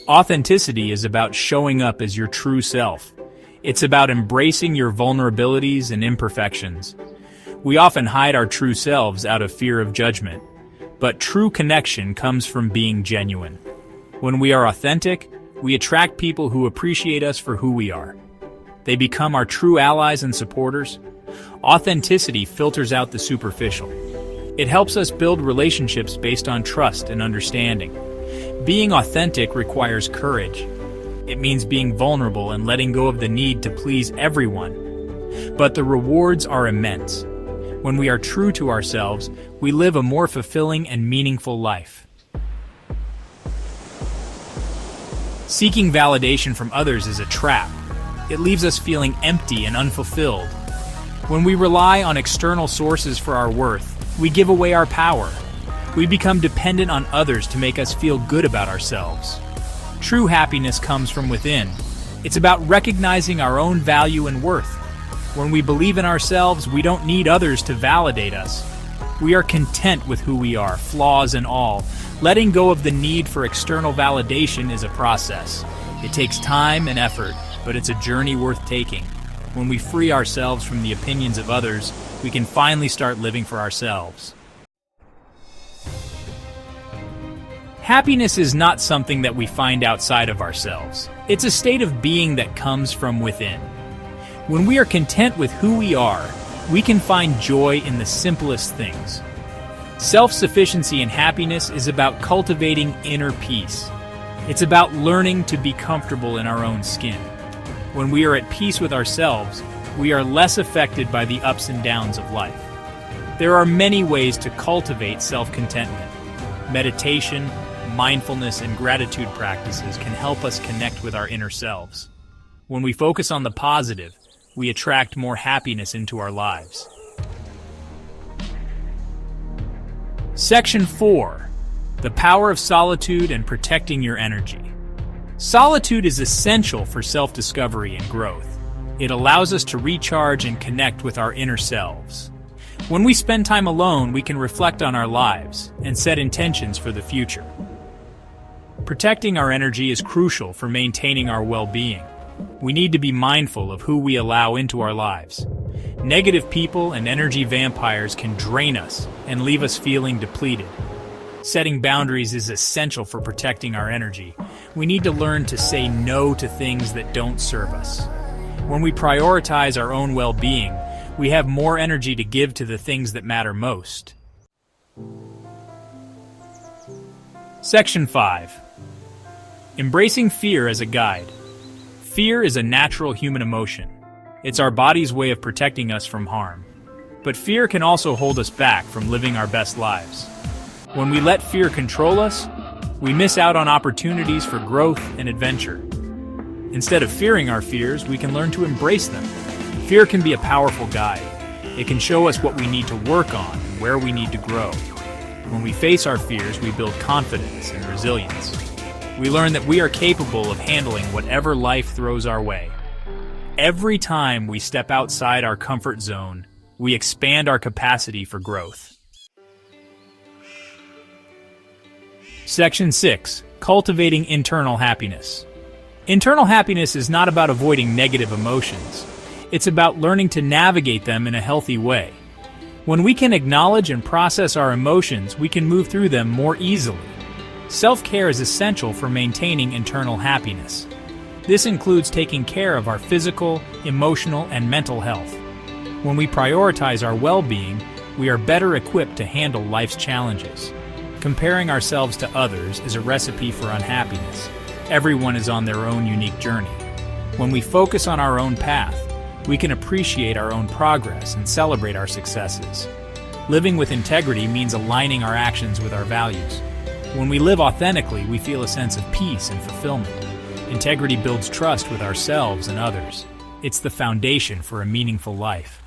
Authenticity is about showing up as your true self. It's about embracing your vulnerabilities and imperfections. We often hide our true selves out of fear of judgment, but true connection comes from being genuine. When we are authentic, we attract people who appreciate us for who we are. They become our true allies and supporters. Authenticity filters out the superficial. It helps us build relationships based on trust and understanding. Being authentic requires courage. It means being vulnerable and letting go of the need to please everyone. But the rewards are immense. When we are true to ourselves, we live a more fulfilling and meaningful life. Seeking validation from others is a trap. It leaves us feeling empty and unfulfilled. When we rely on external sources for our worth, we give away our power. We become dependent on others to make us feel good about ourselves. True happiness comes from within. It's about recognizing our own value and worth. When we believe in ourselves, we don't need others to validate us. We are content with who we are, flaws and all. Letting go of the need for external validation is a process. It takes time and effort, but it's a journey worth taking. When we free ourselves from the opinions of others, we can finally start living for ourselves. Happiness is not something that we find outside of ourselves. It's a state of being that comes from within. When we are content with who we are, we can find joy in the simplest things. Self-sufficiency and happiness is about cultivating inner peace. It's about learning to be comfortable in our own skin. When we are at peace with ourselves, we are less affected by the ups and downs of life. There are many ways to cultivate self-contentment. Meditation, mindfulness, and gratitude practices can help us connect with our inner selves. When we focus on the positive, we attract more happiness into our lives. Section 4. The power of solitude and protecting your energy. Solitude is essential for self-discovery and growth. It allows us to recharge and connect with our inner selves. When we spend time alone, we can reflect on our lives and set intentions for the future. Protecting our energy is crucial for maintaining our well-being. We need to be mindful of who we allow into our lives. Negative people and energy vampires can drain us and leave us feeling depleted. Setting boundaries is essential for protecting our energy. We need to learn to say no to things that don't serve us. When we prioritize our own well-being, we have more energy to give to the things that matter most. Section 5. Embracing fear as a guide. Fear is a natural human emotion. It's our body's way of protecting us from harm. But fear can also hold us back from living our best lives. When we let fear control us, we miss out on opportunities for growth and adventure. Instead of fearing our fears, we can learn to embrace them. Fear can be a powerful guide. It can show us what we need to work on and where we need to grow. When we face our fears, we build confidence and resilience. We learn that we are capable of handling whatever life throws our way. Every time we step outside our comfort zone, we expand our capacity for growth. Section 6. Cultivating internal happiness. Internal happiness is not about avoiding negative emotions. It's about learning to navigate them in a healthy way. When we can acknowledge and process our emotions, we can move through them more easily. Self-care is essential for maintaining internal happiness. This includes taking care of our physical, emotional, and mental health. When we prioritize our well-being, we are better equipped to handle life's challenges. Comparing ourselves to others is a recipe for unhappiness. Everyone is on their own unique journey. When we focus on our own path, we can appreciate our own progress and celebrate our successes. Living with integrity means aligning our actions with our values. When we live authentically, we feel a sense of peace and fulfillment. Integrity builds trust with ourselves and others. It's the foundation for a meaningful life.